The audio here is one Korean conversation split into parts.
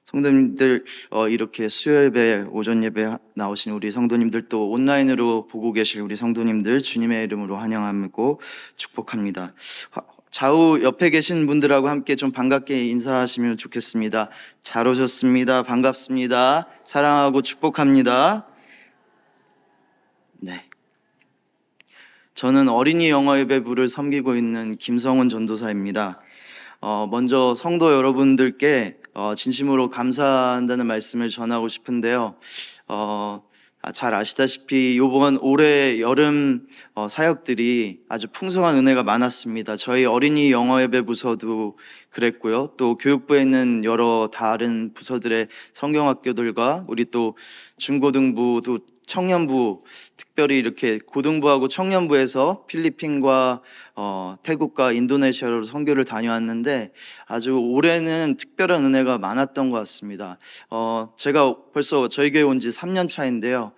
성도님들, 이렇게 수요 예배, 오전 예배 나오신 우리 성도님들, 또 온라인으로 보고 계실 우리 성도님들 주님의 이름으로 환영하고 축복합니다. 좌우 옆에 계신 분들하고 함께 좀 반갑게 인사하시면 좋겠습니다. 잘 오셨습니다. 반갑습니다. 사랑하고 축복합니다. 네. 저는 어린이 영어 예배부를 섬기고 있는 김성훈 전도사입니다. 먼저 성도 여러분들께 진심으로 감사한다는 말씀을 전하고 싶은데요. 잘 아시다시피 이번 올해 여름 사역들이 아주 풍성한 은혜가 많았습니다. 저희 어린이 영어 예배 부서도 그랬고요. 또 교육부에 있는 여러 다른 부서들의 성경학교들과 우리 또 중고등부, 또 청년부, 특별히 이렇게 고등부하고 청년부에서 필리핀과 태국과 인도네시아로 선교를 다녀왔는데 아주 올해는 특별한 은혜가 많았던 것 같습니다. 제가 벌써 저희 교회 온 지 3년 차인데요.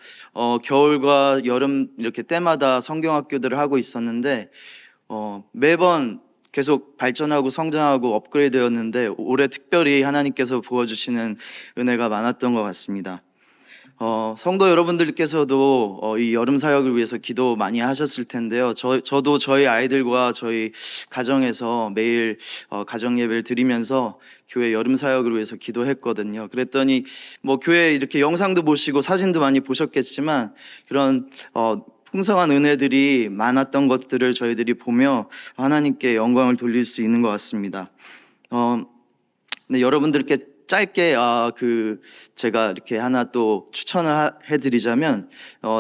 겨울과 여름 이렇게 때마다 성경학교들을 하고 있었는데 매번 계속 발전하고 성장하고 업그레이드였는데 올해 특별히 하나님께서 부어주시는 은혜가 많았던 것 같습니다. 성도 여러분들께서도 이 여름 사역을 위해서 기도 많이 하셨을 텐데요. 저도 저희 아이들과 저희 가정에서 매일 가정 예배를 드리면서 교회 여름 사역을 위해서 기도했거든요. 그랬더니 뭐 교회 이렇게 영상도 보시고 사진도 많이 보셨겠지만 그런 풍성한 은혜들이 많았던 것들을 저희들이 보며 하나님께 영광을 돌릴 수 있는 것 같습니다. 네, 여러분들께 짧게 제가 이렇게 하나 또 추천을 해드리자면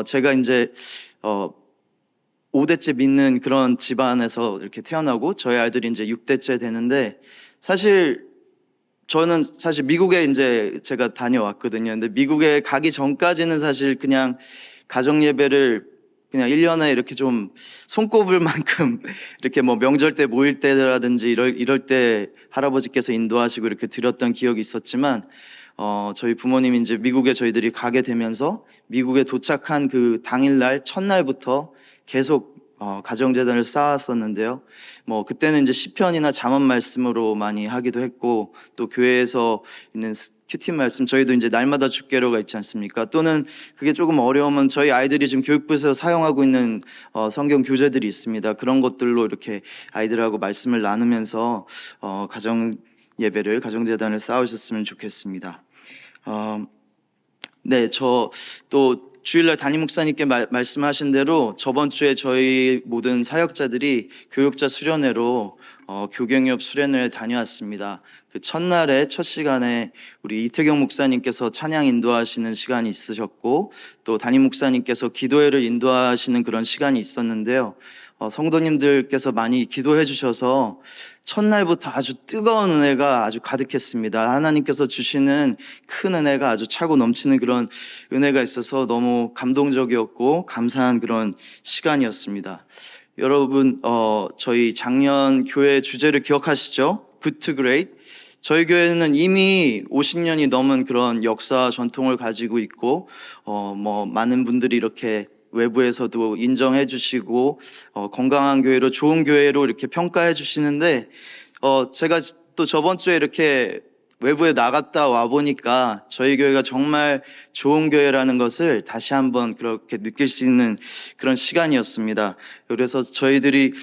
제가 이제 5대째 믿는 그런 집안에서 이렇게 태어나고 저희 아이들이 이제 6대째 되는데 저는 사실 미국에 이제 제가 다녀왔거든요. 근데 미국에 가기 전까지는 사실 그냥 가정 예배를 그냥 1년에 이렇게 좀 손꼽을 만큼 이렇게 뭐 명절 때 모일 때라든지 이럴 때 할아버지께서 인도하시고 이렇게 드렸던 기억이 있었지만 저희 부모님이 이제 미국에 저희들이 가게 되면서 미국에 도착한 그 당일날 첫날부터 계속 가정재단을 쌓았었는데요. 뭐 그때는 이제 시편이나 잠언 말씀으로 많이 하기도 했고 또 교회에서 있는 큐티 말씀, 저희도 이제 날마다 주께로가 있지 않습니까? 또는 그게 조금 어려우면 저희 아이들이 지금 교육부에서 사용하고 있는 성경 교재들이 있습니다. 그런 것들로 이렇게 아이들하고 말씀을 나누면서 가정 예배를, 가정재단을 쌓으셨으면 좋겠습니다. 네, 저 또 주일날 담임 목사님께 말씀하신 대로 저번 주에 저희 모든 사역자들이 교육자 수련회로 교경협 수련회에 다녀왔습니다. 그 첫날에 첫 시간에 우리 이태경 목사님께서 찬양 인도하시는 시간이 있으셨고 또 담임 목사님께서 기도회를 인도하시는 그런 시간이 있었는데요. 성도님들께서 많이 기도해 주셔서 첫날부터 아주 뜨거운 은혜가 아주 가득했습니다. 하나님께서 주시는 큰 은혜가 아주 차고 넘치는 그런 은혜가 있어서 너무 감동적이었고 감사한 그런 시간이었습니다. 여러분, 저희 작년 교회 주제를 기억하시죠? Good to Great. 저희 교회는 이미 50년이 넘은 그런 역사 전통을 가지고 있고, 많은 분들이 이렇게 외부에서도 인정해 주시고 건강한 교회로, 좋은 교회로 이렇게 평가해 주시는데 제가 또 저번 주에 이렇게 외부에 나갔다 와 보니까 저희 교회가 정말 좋은 교회라는 것을 다시 한번 그렇게 느낄 수 있는 그런 시간이었습니다. 그래서 저희들이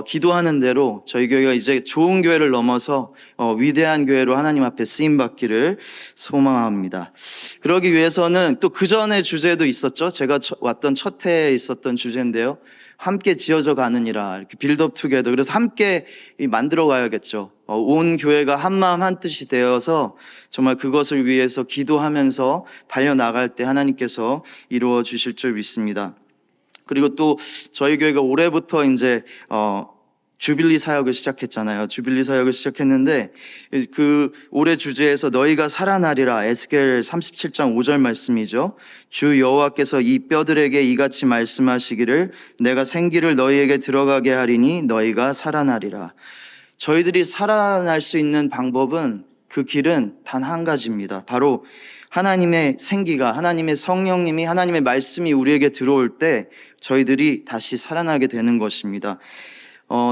기도하는 대로 저희 교회가 이제 좋은 교회를 넘어서 위대한 교회로 하나님 앞에 쓰임받기를 소망합니다. 그러기 위해서는 또 그 전에 주제도 있었죠. 제가 왔던 첫 해에 있었던 주제인데요. 함께 지어져 가느니라, 이렇게 빌드업 투게더. 그래서 함께 만들어 가야겠죠. 온 교회가 한마음 한뜻이 되어서 정말 그것을 위해서 기도하면서 달려나갈 때 하나님께서 이루어 주실 줄 믿습니다. 그리고 또 저희 교회가 올해부터 이제 주빌리 사역을 시작했잖아요. 주빌리 사역을 시작했는데 그 올해 주제에서 너희가 살아나리라, 에스겔 37장 5절 말씀이죠. 주 여호와께서 이 뼈들에게 이같이 말씀하시기를 내가 생기를 너희에게 들어가게 하리니 너희가 살아나리라. 저희들이 살아날 수 있는 방법은, 그 길은 단 한 가지입니다. 바로 하나님의 생기가, 하나님의 성령님이, 하나님의 말씀이 우리에게 들어올 때 저희들이 다시 살아나게 되는 것입니다.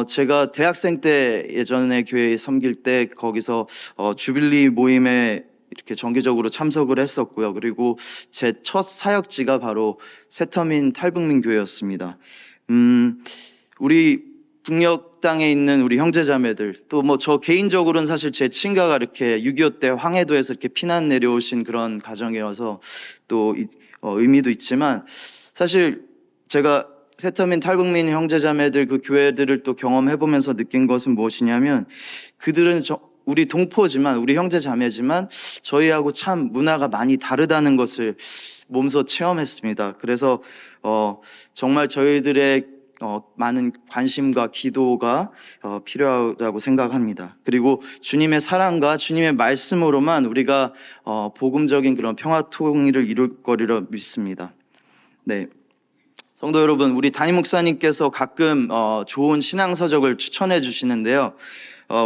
제가 대학생 때 예전에 교회에 섬길 때 거기서 주빌리 모임에 이렇게 정기적으로 참석을 했었고요. 그리고 제 첫 사역지가 바로 새터민 탈북민 교회였습니다. 우리 북녘 땅에 있는 우리 형제자매들, 또 뭐 저 개인적으로는 사실 제 친가가 이렇게 6.25 때 황해도에서 이렇게 피난 내려오신 그런 가정이어서 또 의미도 있지만, 사실 제가 새터민 탈북민 형제자매들 그 교회들을 또 경험해보면서 느낀 것은 무엇이냐면, 그들은 우리 동포지만, 우리 형제자매지만 저희하고 참 문화가 많이 다르다는 것을 몸소 체험했습니다. 그래서 정말 저희들의 많은 관심과 기도가 필요하다고 생각합니다. 그리고 주님의 사랑과 주님의 말씀으로만 우리가 복음적인 그런 평화 통일을 이룰 거리라 믿습니다. 네, 성도 여러분, 우리 담임 목사님께서 가끔 좋은 신앙서적을 추천해 주시는데요.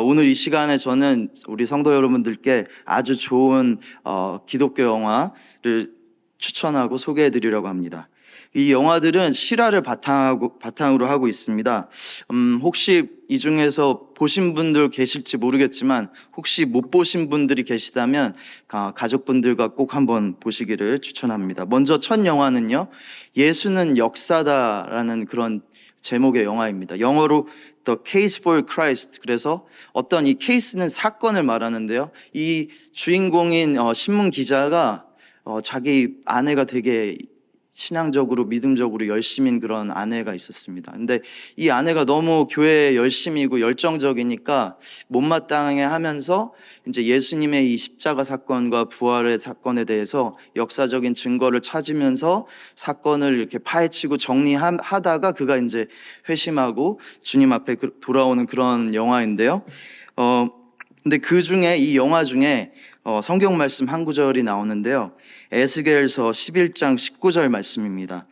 오늘 이 시간에 저는 우리 성도 여러분들께 아주 좋은 기독교 영화를 추천하고 소개해 드리려고 합니다. 이 영화들은 실화를 바탕으로 하고 있습니다. 혹시 이 중에서 보신 분들 계실지 모르겠지만, 혹시 못 보신 분들이 계시다면 가족분들과 꼭 한번 보시기를 추천합니다. 먼저 첫 영화는요, 예수는 역사다라는 그런 제목의 영화입니다. 영어로 The Case for Christ. 그래서 어떤 이 케이스는 사건을 말하는데요, 이 주인공인 신문 기자가 자기 아내가 되게 신앙적으로 믿음적으로 열심인 그런 아내가 있었습니다. 근데 이 아내가 너무 교회에 열심이고 열정적이니까 못마땅해 하면서 이제 예수님의 이 십자가 사건과 부활의 사건에 대해서 역사적인 증거를 찾으면서 사건을 이렇게 파헤치고 정리하다가 그가 이제 회심하고 주님 앞에 돌아오는 그런 영화인데요. 근데 그 중에, 이 영화 중에 성경 말씀 한 구절이 나오는데요. 에스겔서 11장 19절 말씀입니다.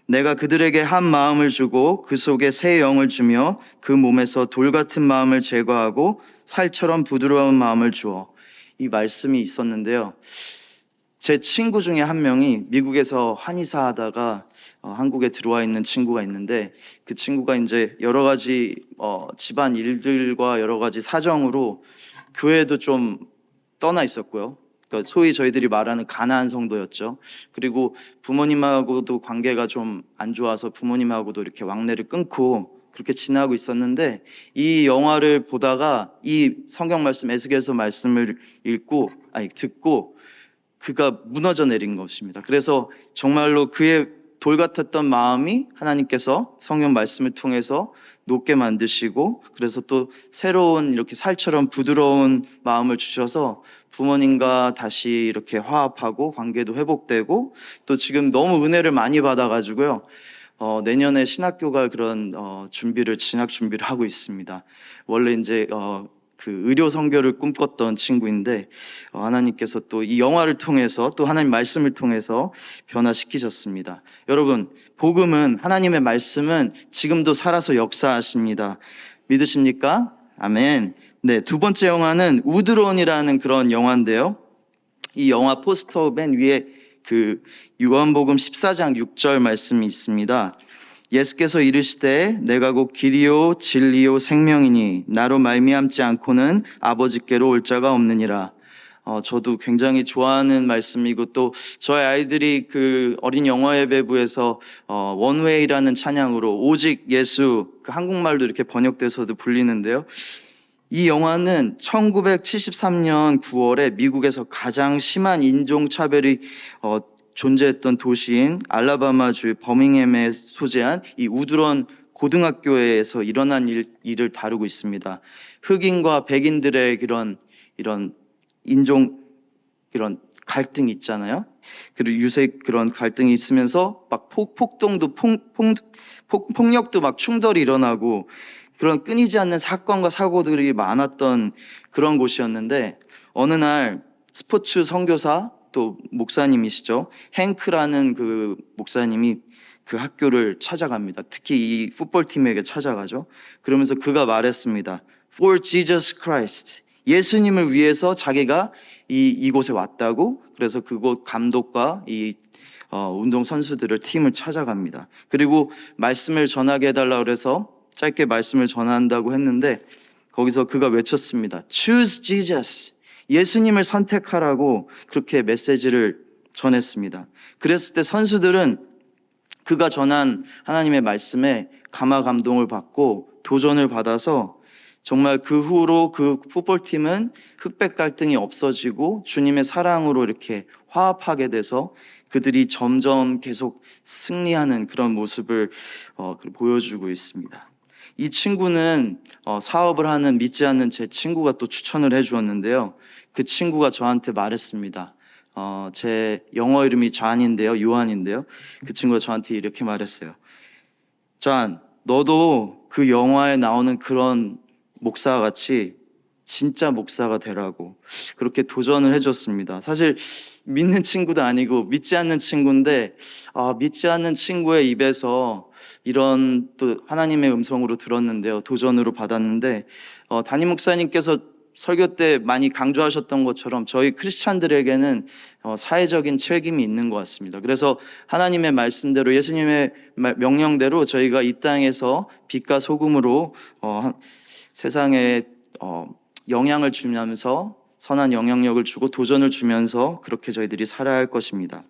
내가 그들에게 한 마음을 주고 그 속에 새 영을 주며 그 몸에서 돌 같은 마음을 제거하고 살처럼 부드러운 마음을 주어. 이 말씀이 있었는데요. 제 친구 중에 한 명이 미국에서 한의사 하다가 한국에 들어와 있는 친구가 있는데, 그 친구가 이제 여러 가지 집안 일들과 여러 가지 사정으로 교회도 좀 떠나 있었고요. 그러니까 소위 저희들이 말하는 가난한 성도였죠. 그리고 부모님하고도 관계가 좀 안 좋아서 부모님하고도 이렇게 왕래를 끊고 그렇게 지나고 있었는데, 이 영화를 보다가 이 성경 말씀, 에스겔서 말씀을 듣고 그가 무너져 내린 것입니다. 그래서 정말로 그의 돌 같았던 마음이 하나님께서 성경 말씀을 통해서 높게 만드시고, 그래서 또 새로운 이렇게 살처럼 부드러운 마음을 주셔서 부모님과 다시 이렇게 화합하고 관계도 회복되고, 또 지금 너무 은혜를 많이 받아가지고요, 내년에 신학교가 그런 진학 준비를 하고 있습니다. 원래 이제 그 의료 선교를 꿈꿨던 친구인데, 하나님께서 또 이 영화를 통해서, 또 하나님 말씀을 통해서 변화시키셨습니다. 여러분, 복음은, 하나님의 말씀은 지금도 살아서 역사하십니다. 믿으십니까? 아멘. 네, 두 번째 영화는 우드론이라는 그런 영화인데요. 이 영화 포스터 맨 위에 그 요한복음 14장 6절 말씀이 있습니다. 예수께서 이르시되 내가 곧 길이요 진리요 생명이니 나로 말미암지 않고는 아버지께로 올 자가 없느니라. 저도 굉장히 좋아하는 말씀이고, 또 저희 아이들이 그 어린 영어 예배부에서 원웨이라는 찬양으로 오직 예수, 그 한국말도 이렇게 번역돼서도 불리는데요. 이 영화는 1973년 9월에 미국에서 가장 심한 인종차별이 존재했던 도시인 알라바마주 버밍햄에 소재한 이 우드런 고등학교에서 일어난 일을 다루고 있습니다. 흑인과 백인들의 이런 인종, 이런 갈등이 있잖아요. 그리고 유색 그런 갈등이 있으면서 막 폭동도 폭력도 막 충돌이 일어나고 그런 끊이지 않는 사건과 사고들이 많았던 그런 곳이었는데, 어느 날 스포츠 선교사, 또 목사님이시죠, 행크라는 그 목사님이 그 학교를 찾아갑니다. 특히 이 풋볼팀에게 찾아가죠. 그러면서 그가 말했습니다. For Jesus Christ. 예수님을 위해서 자기가 이곳에 왔다고. 그래서 그곳 감독과 이 운동 선수들을, 팀을 찾아갑니다. 그리고 말씀을 전하게 해달라고 해서 짧게 말씀을 전한다고 했는데, 거기서 그가 외쳤습니다. Choose Jesus. 예수님을 선택하라고 그렇게 메시지를 전했습니다. 그랬을 때 선수들은 그가 전한 하나님의 말씀에 감화 감동을 받고 도전을 받아서 정말 그 후로 그 풋볼팀은 흑백 갈등이 없어지고 주님의 사랑으로 이렇게 화합하게 돼서 그들이 점점 계속 승리하는 그런 모습을 보여주고 있습니다. 이 친구는 사업을 하는 믿지 않는 제 친구가 또 추천을 해주었는데요. 그 친구가 저한테 말했습니다. 제 영어 이름이 존인데요, 요한인데요. 그 친구가 저한테 이렇게 말했어요. 존, 너도 그 영화에 나오는 그런 목사와 같이 진짜 목사가 되라고 그렇게 도전을 해줬습니다. 사실 믿는 친구도 아니고 믿지 않는 친구인데 믿지 않는 친구의 입에서 이런 또 하나님의 음성으로 들었는데요. 도전으로 받았는데 담임 목사님께서 설교 때 많이 강조하셨던 것처럼 저희 크리스찬들에게는 사회적인 책임이 있는 것 같습니다. 그래서 하나님의 말씀대로 예수님의 명령대로 저희가 이 땅에서 빛과 소금으로 세상에 영향을 주면서 선한 영향력을 주고 도전을 주면서 그렇게 저희들이 살아야 할 것입니다.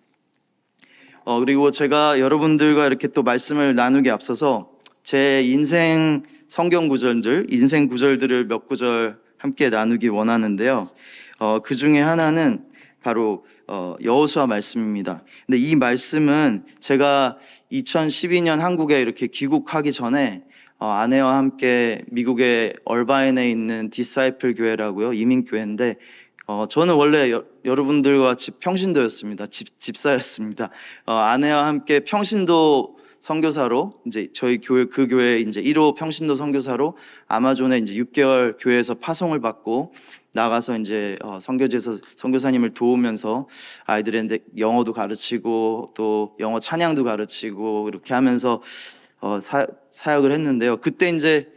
그리고 제가 여러분들과 이렇게 또 말씀을 나누기 앞서서 제 인생 성경 구절들, 인생 구절들을 몇 구절 함께 나누기 원하는데요. 그 중에 하나는 바로 여호수아 말씀입니다. 근데 이 말씀은 제가 2012년 한국에 이렇게 귀국하기 전에 아내와 함께 미국의 얼바인에 있는 디사이플 교회라고요, 이민교회인데 저는 원래 여러분들과 같이 평신도였습니다. 집사였습니다. 아내와 함께 평신도 선교사로 이제 저희 교회 그 교회 이제 1호 평신도 선교사로 아마존에 이제 6개월 교회에서 파송을 받고 나가서 이제 선교지에서 선교사님을 도우면서 아이들한테 영어도 가르치고 또 영어 찬양도 가르치고 이렇게 하면서 사역을 했는데요. 그때 이제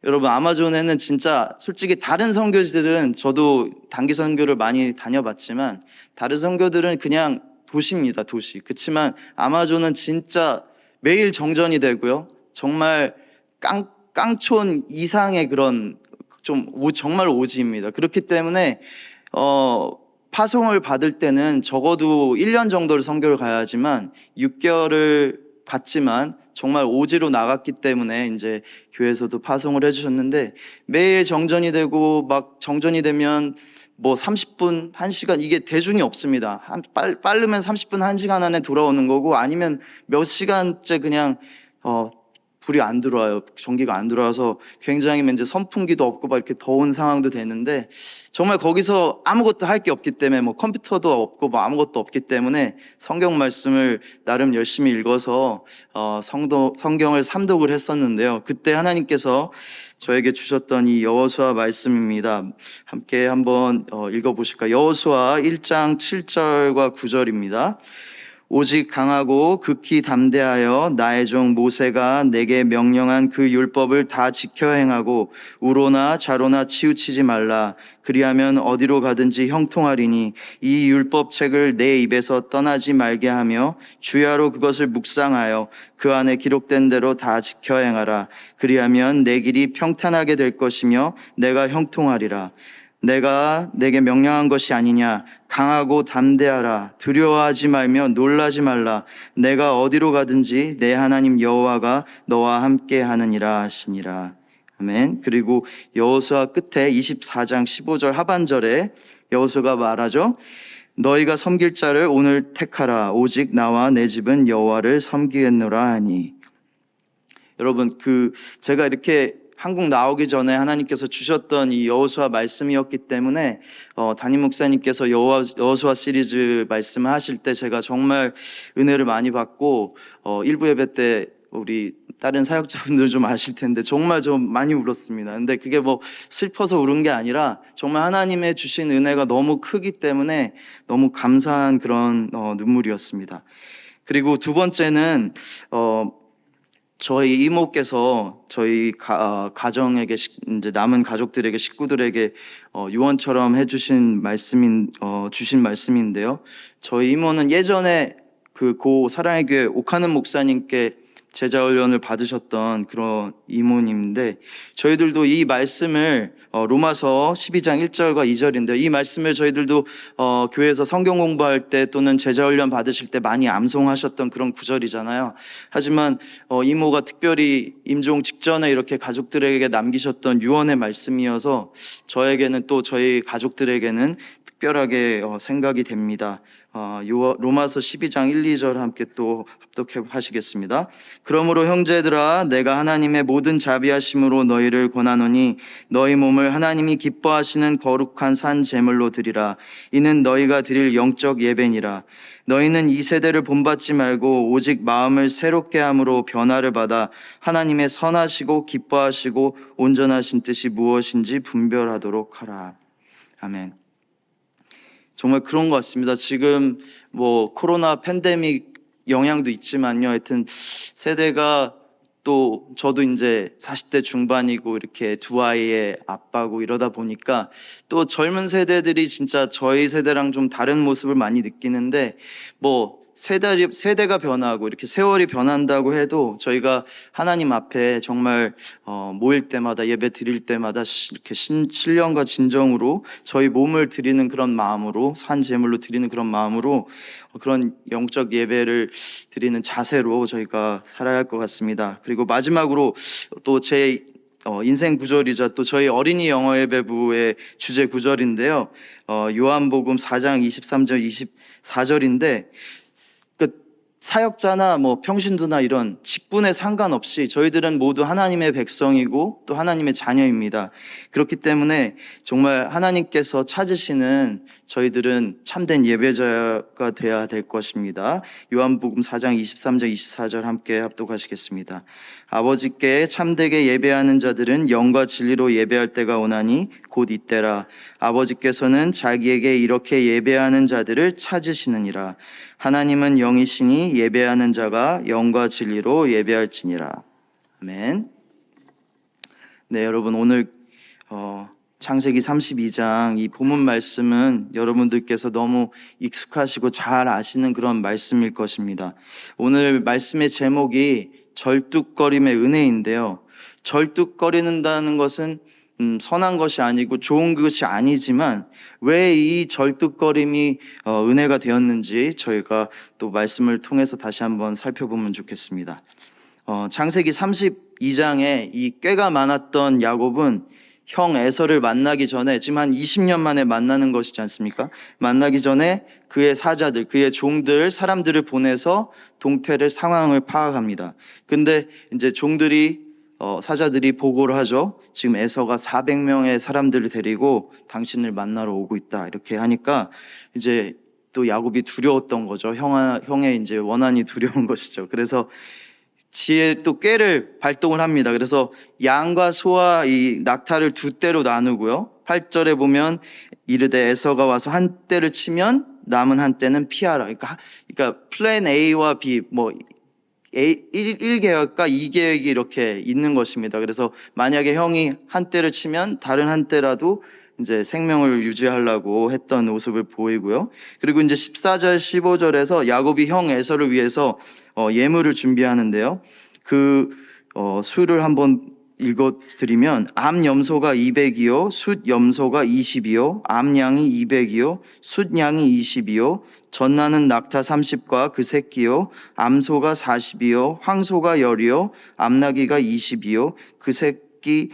여러분 아마존에는 진짜 솔직히 다른 선교지들은 저도 단기 선교를 많이 다녀봤지만 다른 선교들은 그냥 도시입니다. 도시. 그렇지만 아마존은 진짜 매일 정전이 되고요. 정말 깡촌 이상의 그런 정말 오지입니다. 그렇기 때문에 파송을 받을 때는 적어도 1년 정도를 선교를 가야 하지만 6개월을 갔지만 정말 오지로 나갔기 때문에 이제 교회에서도 파송을 해주셨는데 매일 정전이 되고 막 정전이 되면 뭐 30분, 1시간 이게 대중이 없습니다. 빠르면 30분, 1시간 안에 돌아오는 거고 아니면 몇 시간째 그냥 불이 안 들어와요. 전기가 안 들어와서 굉장히 이제 선풍기도 없고 막 이렇게 더운 상황도 되는데 정말 거기서 아무것도 할 게 없기 때문에 뭐 컴퓨터도 없고 뭐 아무것도 없기 때문에 성경 말씀을 나름 열심히 읽어서 성경을 삼독을 했었는데요. 그때 하나님께서 저에게 주셨던 이 여호수아 말씀입니다. 함께 한번 읽어보실까요? 여호수아 1장 7절과 9절입니다. 오직 강하고 극히 담대하여 나의 종 모세가 내게 명령한 그 율법을 다 지켜 행하고 우로나 좌로나 치우치지 말라. 그리하면 어디로 가든지 형통하리니 이 율법책을 내 입에서 떠나지 말게 하며 주야로 그것을 묵상하여 그 안에 기록된 대로 다 지켜 행하라. 그리하면 내 길이 평탄하게 될 것이며 내가 형통하리라. 내가 내게 명령한 것이 아니냐. 강하고 담대하라. 두려워하지 말며 놀라지 말라. 내가 어디로 가든지 내 하나님 여호와가 너와 함께 하느니라 하시니라. 아멘. 그리고 여호수아 끝에 24장 15절 하반절에 여호수아가 말하죠. 너희가 섬길 자를 오늘 택하라. 오직 나와 내 집은 여호와를 섬기겠노라 하니. 여러분 제가 이렇게 한국 나오기 전에 하나님께서 주셨던 이 여호수아 말씀이었기 때문에 담임 목사님께서 여호수아 시리즈 말씀을 하실 때 제가 정말 은혜를 많이 받고 일부 예배 때 우리 다른 사역자분들 좀 아실 텐데 정말 좀 많이 울었습니다. 근데 그게 뭐 슬퍼서 울은 게 아니라 정말 하나님의 주신 은혜가 너무 크기 때문에 너무 감사한 그런 눈물이었습니다. 그리고 두 번째는 저희 이모께서 저희 가정에게 이제 남은 가족들에게 식구들에게 유언처럼 해주신 주신 말씀인데요. 저희 이모는 예전에 고 사랑의 교회 옥하는 목사님께 제자훈련을 받으셨던 그런 이모님인데, 저희들도 이 말씀을 로마서 12장 1절과 2절인데, 이 말씀을 저희들도 교회에서 성경 공부할 때 또는 제자훈련 받으실 때 많이 암송하셨던 그런 구절이잖아요. 하지만 이모가 특별히 임종 직전에 이렇게 가족들에게 남기셨던 유언의 말씀이어서 저에게는 또 저희 가족들에게는 특별하게 생각이 됩니다. 로마서 12장 1, 2절 함께 또 합독해 하시겠습니다. 그러므로 형제들아, 내가 하나님의 모든 자비하심으로 너희를 권하노니 너희 몸을 하나님이 기뻐하시는 거룩한 산 제물로 드리라. 이는 너희가 드릴 영적 예배니라. 너희는 이 세대를 본받지 말고 오직 마음을 새롭게 함으로 변화를 받아 하나님의 선하시고 기뻐하시고 온전하신 뜻이 무엇인지 분별하도록 하라. 아멘. 정말 그런 것 같습니다. 지금 뭐 코로나 팬데믹 영향도 있지만요. 하여튼 세대가, 또 저도 이제 40대 중반이고 이렇게 두 아이의 아빠고 이러다 보니까 또 젊은 세대들이 진짜 저희 세대랑 좀 다른 모습을 많이 느끼는데, 뭐 세대가 변하고 이렇게 세월이 변한다고 해도 저희가 하나님 앞에 정말 모일 때마다, 예배 드릴 때마다 이렇게 신령과 진정으로 저희 몸을 드리는 그런 마음으로, 산 제물로 드리는 그런 마음으로, 그런 영적 예배를 드리는 자세로 저희가 살아야 할 것 같습니다. 그리고 마지막으로 또 제 인생 구절이자 또 저희 어린이 영어 예배부의 주제 구절인데요. 요한복음 4장 23절 24절인데, 사역자나 뭐 평신도나 이런 직분에 상관없이 저희들은 모두 하나님의 백성이고 또 하나님의 자녀입니다. 그렇기 때문에 정말 하나님께서 찾으시는 저희들은 참된 예배자가 되어야 될 것입니다. 요한복음 4장 23절 24절 함께 합독하시겠습니다. 아버지께 참되게 예배하는 자들은 영과 진리로 예배할 때가 오나니 곧 이때라. 아버지께서는 자기에게 이렇게 예배하는 자들을 찾으시느니라. 하나님은 영이시니 예배하는 자가 영과 진리로 예배할지니라. 아멘. 네, 여러분, 오늘 창세기 32장 이 본문 말씀은 여러분들께서 너무 익숙하시고 잘 아시는 그런 말씀일 것입니다. 오늘 말씀의 제목이 절뚝거림의 은혜인데요. 절뚝거리는다는 것은 선한 것이 아니고 좋은 것이 아니지만, 왜 이 절뚝거림이 은혜가 되었는지 저희가 또 말씀을 통해서 다시 한번 살펴보면 좋겠습니다. 창세기 32장에 이 꾀가 많았던 야곱은 형 에서를 만나기 전에, 지금 한 20년 만에 만나는 것이지 않습니까? 만나기 전에 그의 사자들, 그의 종들, 사람들을 보내서 동태를 상황을 파악합니다. 근데 이제 사자들이 보고를 하죠. 지금 에서가 400명의 사람들을 데리고 당신을 만나러 오고 있다, 이렇게 하니까 이제 또 야곱이 두려웠던 거죠. 형의 이제 원한이 두려운 것이죠. 그래서 또 꾀를 발동을 합니다. 그래서 양과 소와 이 낙타를 두 떼로 나누고요. 8절에 보면 이르되 에서가 와서 한 떼를 치면 남은 한 떼는 피하라. 그러니까 플랜 A와 B, 뭐 1계획과 2계획이 이렇게 있는 것입니다. 그래서 만약에 형이 한 떼를 치면 다른 한 떼라도 이제 생명을 유지하려고 했던 모습을 보이고요. 그리고 이제 14절 15절에서 야곱이 형 에서를 위해서 예물을 준비하는데요. 수를 한번 읽어드리면, 암염소가 200이요, 숫염소가 20이요, 암양이 200이요, 숫양이 20이요, 젖나는 낙타 30과 그 새끼요, 암소가 40이요, 황소가 10이요, 암나귀가 20이요, 그 새끼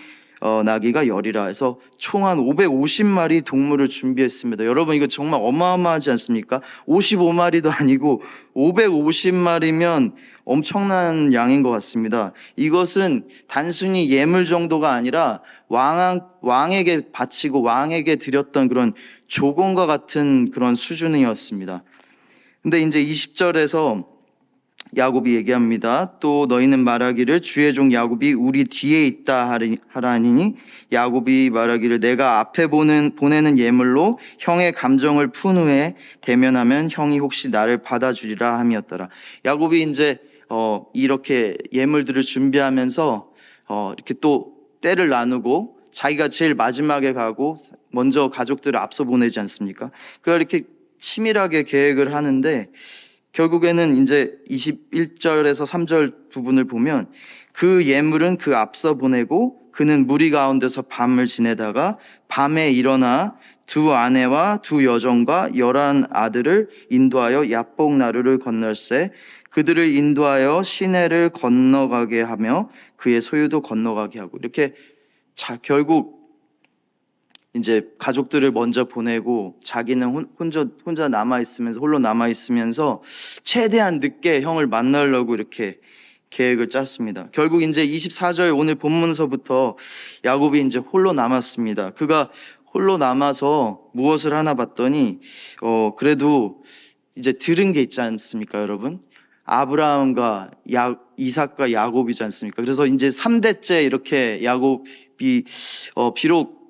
나귀가 10이라 해서 총 한 550마리 동물을 준비했습니다. 여러분, 이거 정말 어마어마하지 않습니까? 55마리도 아니고 550마리면 엄청난 양인 것 같습니다. 이것은 단순히 예물 정도가 아니라 왕에게 바치고 왕에게 드렸던 그런 조공과 같은 그런 수준이었습니다. 근데 이제 20절에서 야곱이 얘기합니다. 또 너희는 말하기를 주의 종 야곱이 우리 뒤에 있다 하라니, 야곱이 말하기를 내가 앞에 보내는 예물로 형의 감정을 푼 후에 대면하면 형이 혹시 나를 받아주리라 함이었더라. 야곱이 이제 이렇게 예물들을 준비하면서 이렇게 또 때를 나누고, 자기가 제일 마지막에 가고 먼저 가족들을 앞서 보내지 않습니까? 그걸 이렇게 치밀하게 계획을 하는데, 결국에는 이제 21절에서 3절 부분을 보면 그 예물은 그 앞서 보내고 그는 무리 가운데서 밤을 지내다가 밤에 일어나 두 아내와 두 여종과 11 아들을 인도하여 야복 나루를 건널세 그들을 인도하여 시내를 건너가게 하며 그의 소유도 건너가게 하고 이렇게 결국 이제 가족들을 먼저 보내고 자기는 혼자 남아있으면서 홀로 남아있으면서 최대한 늦게 형을 만나려고 이렇게 계획을 짰습니다. 결국 이제 24절 오늘 본문서부터 야곱이 이제 홀로 남았습니다. 그가 홀로 남아서 무엇을 하나 봤더니 그래도 이제 들은 게 있지 않습니까, 여러분? 아브라함과 이삭과 야곱이지 않습니까? 그래서 이제 3대째 이렇게 야곱이 비록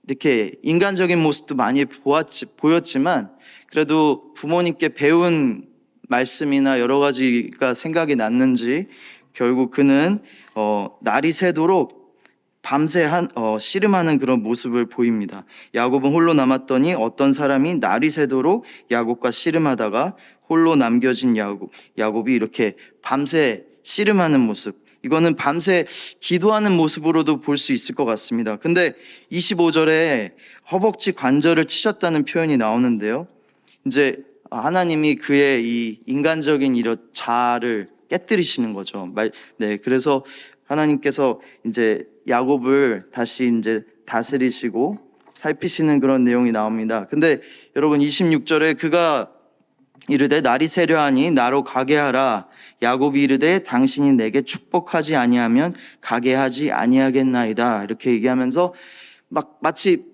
이렇게 인간적인 모습도 많이 보였지만 그래도 부모님께 배운 말씀이나 여러 가지가 생각이 났는지 결국 그는 날이 새도록 밤새 씨름하는 그런 모습을 보입니다. 야곱은 홀로 남았더니 어떤 사람이 날이 새도록 야곱과 씨름하다가 홀로 남겨진 야곱이 이렇게 밤새 씨름하는 모습, 이거는 밤새 기도하는 모습으로도 볼 수 있을 것 같습니다. 근데 25절에 허벅지 관절을 치셨다는 표현이 나오는데요. 이제 하나님이 그의 이 인간적인 이런 자아를 깨뜨리시는 거죠. 네, 그래서 하나님께서 이제 야곱을 다시 이제 다스리시고 살피시는 그런 내용이 나옵니다. 근데 여러분 26절에 그가 이르되 날이 새려하니 나로 가게 하라. 야곱이 이르되 당신이 내게 축복하지 아니하면 가게 하지 아니하겠나이다. 이렇게 얘기하면서 마치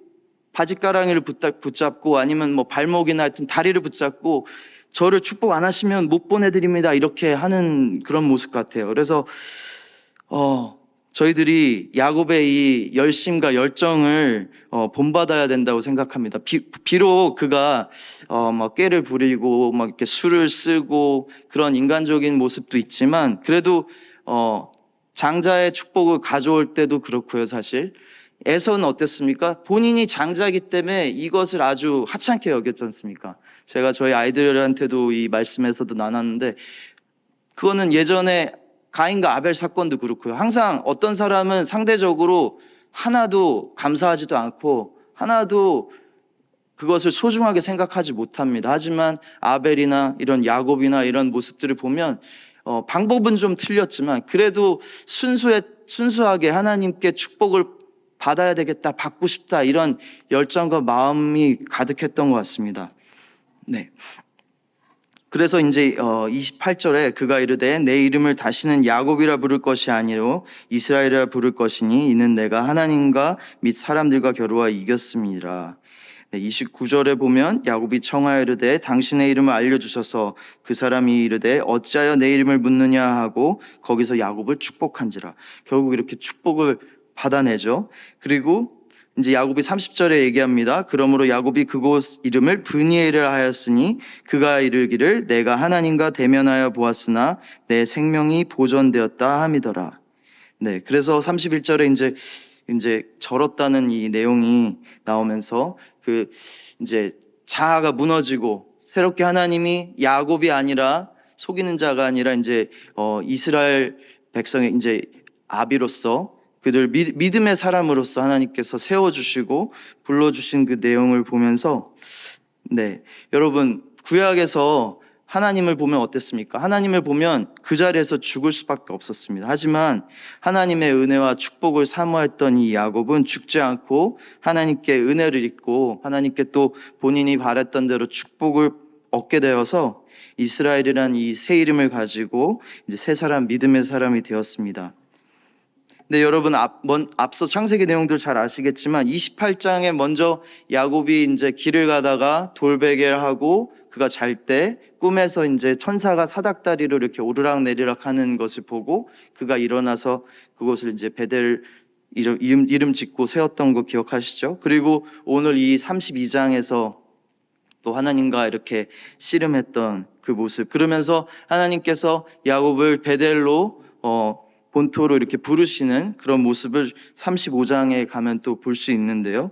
바짓가랑이를 붙잡고 아니면 뭐 발목이나 하여튼 다리를 붙잡고 저를 축복 안 하시면 못 보내드립니다. 이렇게 하는 그런 모습 같아요. 그래서 저희들이 야곱의 이 열심과 열정을 본받아야 된다고 생각합니다. 비록 그가 막 꾀를 부리고 막 이렇게 술을 쓰고 그런 인간적인 모습도 있지만 그래도 장자의 축복을 가져올 때도 그렇고요. 사실 에서는 어땠습니까? 본인이 장자이기 때문에 이것을 아주 하찮게 여겼지 않습니까? 제가 저희 아이들한테도 이 말씀에서도 나눴는데 그거는 예전에 가인과 아벨 사건도 그렇고요. 항상 어떤 사람은 상대적으로 하나도 감사하지도 않고 하나도 그것을 소중하게 생각하지 못합니다. 하지만 아벨이나 이런 야곱이나 이런 모습들을 보면 방법은 좀 틀렸지만 그래도 순수하게 하나님께 축복을 받아야 되겠다, 받고 싶다 이런 열정과 마음이 가득했던 것 같습니다. 네. 그래서 이제 28절에 그가 이르되 내 이름을 다시는 야곱이라 부를 것이 아니요 이스라엘이라 부를 것이니 이는 내가 하나님과 및 사람들과 겨루어 이겼음이라. 네, 29절에 보면 야곱이 청하여 이르되 당신의 이름을 알려주셔서 그 사람이 이르되 어찌하여 내 이름을 묻느냐 하고 거기서 야곱을 축복한지라. 결국 이렇게 축복을 받아내죠. 그리고 이제 야곱이 30절에 얘기합니다. 그러므로 야곱이 그곳 이름을 브니엘이라 하였으니 그가 이르기를 내가 하나님과 대면하여 보았으나 내 생명이 보존되었다 함이더라. 네, 그래서 31절에 이제 절었다는 이 내용이 나오면서 그 이제 자아가 무너지고 새롭게 하나님이 야곱이 아니라 속이는 자가 아니라 이제 이스라엘 백성의 이제 아비로서 그들 믿음의 사람으로서 하나님께서 세워주시고 불러주신 그 내용을 보면서 네, 여러분 구약에서 하나님을 보면 어땠습니까? 하나님을 보면 그 자리에서 죽을 수밖에 없었습니다. 하지만 하나님의 은혜와 축복을 사모했던 이 야곱은 죽지 않고 하나님께 은혜를 입고 하나님께 또 본인이 바랬던 대로 축복을 얻게 되어서 이스라엘이라는 이 새 이름을 가지고 이제 새 사람, 믿음의 사람이 되었습니다. 네, 여러분 앞서 창세기 내용들 잘 아시겠지만 28장에 먼저 야곱이 이제 길을 가다가 돌베개를 하고 그가 잘 때 꿈에서 이제 천사가 사닥다리로 이렇게 오르락 내리락 하는 것을 보고 그가 일어나서 그것을 이제 베델 이름 짓고 세웠던 거 기억하시죠? 그리고 오늘 이 32장에서 또 하나님과 이렇게 씨름했던 그 모습, 그러면서 하나님께서 야곱을 베델로 본토로 이렇게 부르시는 그런 모습을 35장에 가면 또 볼 수 있는데요.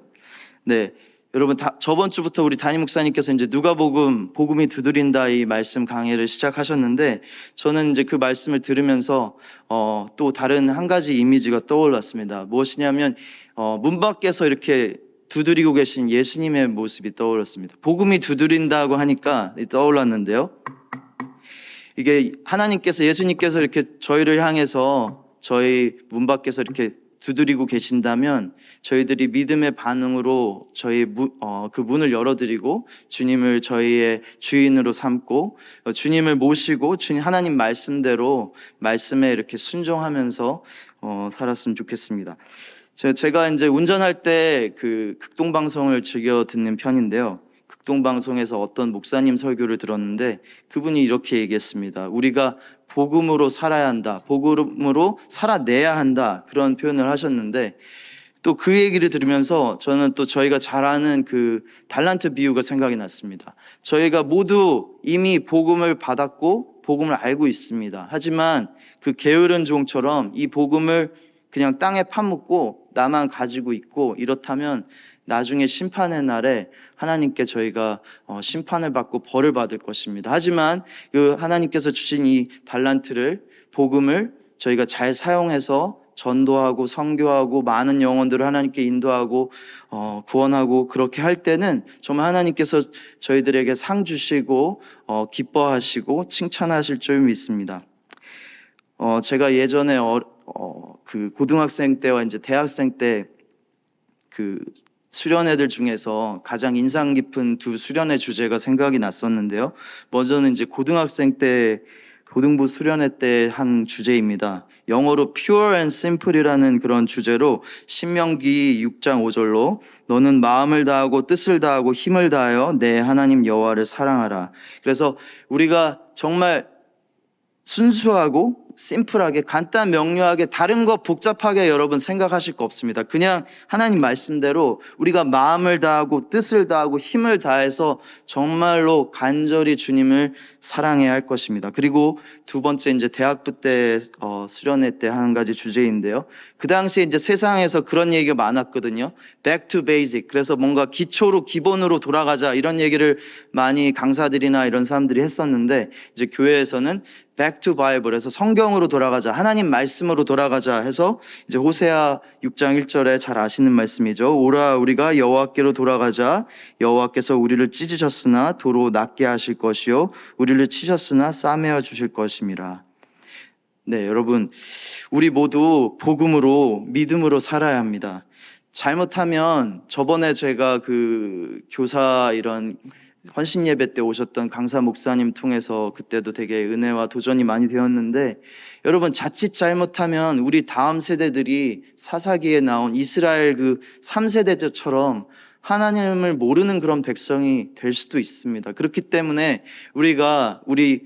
네, 여러분 저번 주부터 우리 담임 목사님께서 이제 누가복음 복음이 두드린다 이 말씀 강해를 시작하셨는데 저는 이제 그 말씀을 들으면서 또 다른 한 가지 이미지가 떠올랐습니다. 무엇이냐면 문 밖에서 이렇게 두드리고 계신 예수님의 모습이 떠올랐습니다. 복음이 두드린다고 하니까 떠올랐는데요. 이게 하나님께서 예수님께서 이렇게 저희를 향해서 저희 문 밖에서 이렇게 두드리고 계신다면 저희들이 믿음의 반응으로 그 문을 열어드리고 주님을 저희의 주인으로 삼고 주님을 모시고 주님 하나님 말씀대로 말씀에 이렇게 순종하면서 살았으면 좋겠습니다. 제가 이제 운전할 때 그 극동방송을 즐겨 듣는 편인데요. 극동방송에서 어떤 목사님 설교를 들었는데 그분이 이렇게 얘기했습니다. 우리가 복음으로 살아야 한다. 복음으로 살아내야 한다. 그런 표현을 하셨는데 또 그 얘기를 들으면서 저는 또 저희가 잘 아는 그 달란트 비유가 생각이 났습니다. 저희가 모두 이미 복음을 받았고 복음을 알고 있습니다. 하지만 그 게으른 종처럼 이 복음을 그냥 땅에 파묻고 나만 가지고 있고 이렇다면 나중에 심판의 날에 하나님께 저희가 심판을 받고 벌을 받을 것입니다. 하지만 그 하나님께서 주신 이 달란트를 복음을 저희가 잘 사용해서 전도하고 선교하고 많은 영혼들을 하나님께 인도하고 구원하고 그렇게 할 때는 정말 하나님께서 저희들에게 상 주시고 기뻐하시고 칭찬하실 줄 믿습니다. 제가 예전에 그 고등학생 때와 이제 대학생 때 그 수련회들 중에서 가장 인상 깊은 두 수련회 주제가 생각이 났었는데요. 먼저는 이제 고등학생 때 고등부 수련회 때 한 주제입니다. 영어로 pure and simple이라는 그런 주제로 신명기 6장 5절로 너는 마음을 다하고 뜻을 다하고 힘을 다하여 내 하나님 여호와를 사랑하라. 그래서 우리가 정말 순수하고 심플하게 간단 명료하게 다른 거 복잡하게 여러분 생각하실 거 없습니다. 그냥 하나님 말씀대로 우리가 마음을 다하고 뜻을 다하고 힘을 다해서 정말로 간절히 주님을 사랑해야 할 것입니다. 그리고 두 번째 이제 대학부 때 수련회 때 한 가지 주제인데요. 그 당시에 이제 세상에서 그런 얘기가 많았거든요. Back to basic. 그래서 뭔가 기초로 기본으로 돌아가자 이런 얘기를 많이 강사들이나 이런 사람들이 했었는데 이제 교회에서는 Back to Bible에서 성경으로 돌아가자, 하나님 말씀으로 돌아가자 해서 이제 호세아 6장 1절에 잘 아시는 말씀이죠. 오라 우리가 여호와께로 돌아가자. 여호와께서 우리를 찢으셨으나 도로 낫게 하실 것이요 우리를 치셨으나 싸매어 주실 것임이라. 네, 여러분 우리 모두 복음으로 믿음으로 살아야 합니다. 잘못하면 저번에 제가 그 교사 이런 헌신 예배 때 오셨던 강사 목사님 통해서 그때도 되게 은혜와 도전이 많이 되었는데 여러분 자칫 잘못하면 우리 다음 세대들이 사사기에 나온 이스라엘 그 3세대들처럼 하나님을 모르는 그런 백성이 될 수도 있습니다. 그렇기 때문에 우리가 우리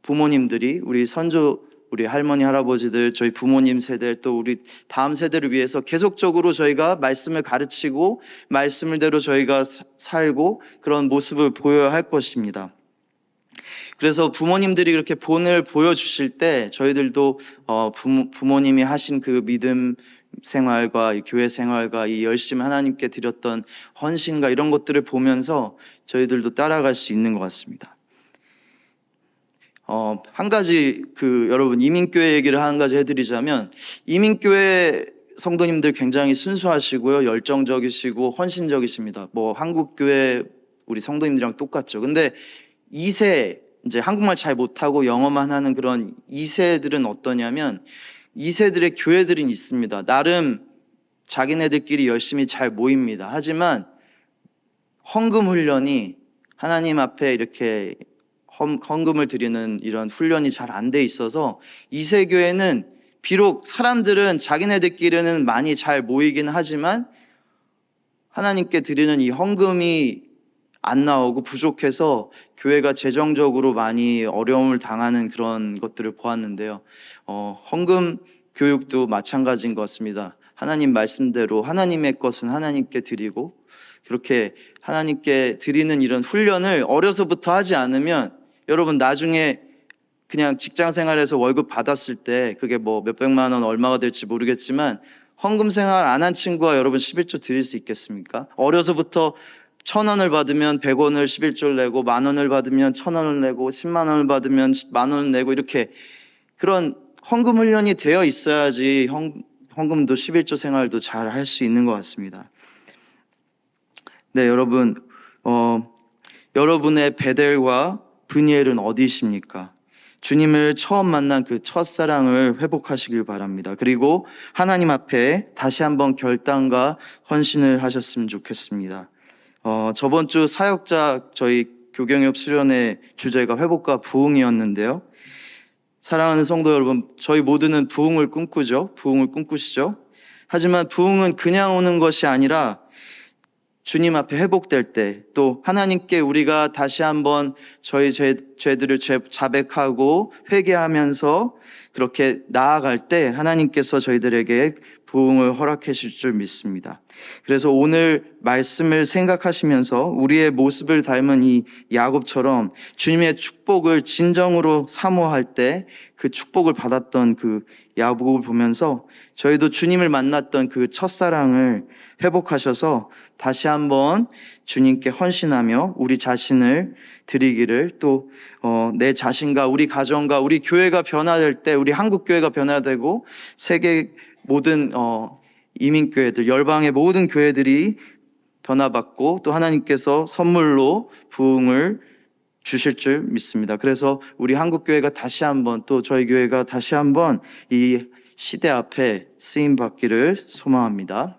부모님들이 우리 선조 우리 할머니 할아버지들 저희 부모님 세대 또 우리 다음 세대를 위해서 계속적으로 저희가 말씀을 가르치고 말씀을대로 저희가 살고 그런 모습을 보여야 할 것입니다. 그래서 부모님들이 그렇게 본을 보여주실 때 저희들도 부모님이 하신 그 믿음 생활과 이 교회 생활과 이 열심 하나님께 드렸던 헌신과 이런 것들을 보면서 저희들도 따라갈 수 있는 것 같습니다. 한 가지 여러분 이민교회 얘기를 한 가지 해드리자면 이민교회 성도님들 굉장히 순수하시고요 열정적이시고 헌신적이십니다. 뭐 한국교회 우리 성도님들이랑 똑같죠. 근데 2세 이제 한국말 잘 못하고 영어만 하는 그런 2세들은 어떠냐면 2세들의 교회들은 있습니다. 나름 자기네들끼리 열심히 잘 모입니다. 하지만 헌금 훈련이 하나님 앞에 이렇게 헌금을 드리는 이런 훈련이 잘 안 돼 있어서 2세 교회는 비록 사람들은 자기네들끼리는 많이 잘 모이긴 하지만 하나님께 드리는 이 헌금이 안 나오고 부족해서 교회가 재정적으로 많이 어려움을 당하는 그런 것들을 보았는데요. 헌금 교육도 마찬가지인 것 같습니다. 하나님 말씀대로 하나님의 것은 하나님께 드리고 그렇게 하나님께 드리는 이런 훈련을 어려서부터 하지 않으면 여러분 나중에 그냥 직장 생활에서 월급 받았을 때 그게 뭐 몇백만 원 얼마가 될지 모르겠지만 헌금 생활 안 한 친구가 여러분 11조 드릴 수 있겠습니까? 어려서부터 1,000원을 받으면 100원을 11조를 내고, 10,000원을 받으면 1,000원을 내고, 10만 원을 받으면 10,000원을 내고, 이렇게 그런 헌금 훈련이 되어 있어야지 헌금도 11조 생활도 잘 할 수 있는 것 같습니다. 네, 여러분, 여러분의 베델과 브니엘은 어디십니까? 주님을 처음 만난 그 첫사랑을 회복하시길 바랍니다. 그리고 하나님 앞에 다시 한번 결단과 헌신을 하셨으면 좋겠습니다. 저번 주 사역자 저희 교경협 수련의 주제가 회복과 부흥이었는데요. 사랑하는 성도 여러분, 저희 모두는 부흥을 꿈꾸죠. 부흥을 꿈꾸시죠. 하지만 부흥은 그냥 오는 것이 아니라 주님 앞에 회복될 때, 또 하나님께 우리가 다시 한번 저희 죄들을 자백하고 회개하면서 그렇게 나아갈 때 하나님께서 저희들에게 부흥을 허락해 주실 줄 믿습니다. 그래서 오늘 말씀을 생각하시면서 우리의 모습을 닮은 이 야곱처럼 주님의 축복을 진정으로 사모할 때 그 축복을 받았던 그 야곱을 보면서 저희도 주님을 만났던 그 첫사랑을 회복하셔서 다시 한번 주님께 헌신하며 우리 자신을 드리기를, 또 내 자신과 우리 가정과 우리 교회가 변화될 때, 우리 한국 교회가 변화되고 세계 모든 이민교회들, 열방의 모든 교회들이 변화받고 또 하나님께서 선물로 부흥을 주실 줄 믿습니다. 그래서 우리 한국교회가 다시 한번, 또 저희 교회가 다시 한번 이 시대 앞에 쓰임 받기를 소망합니다.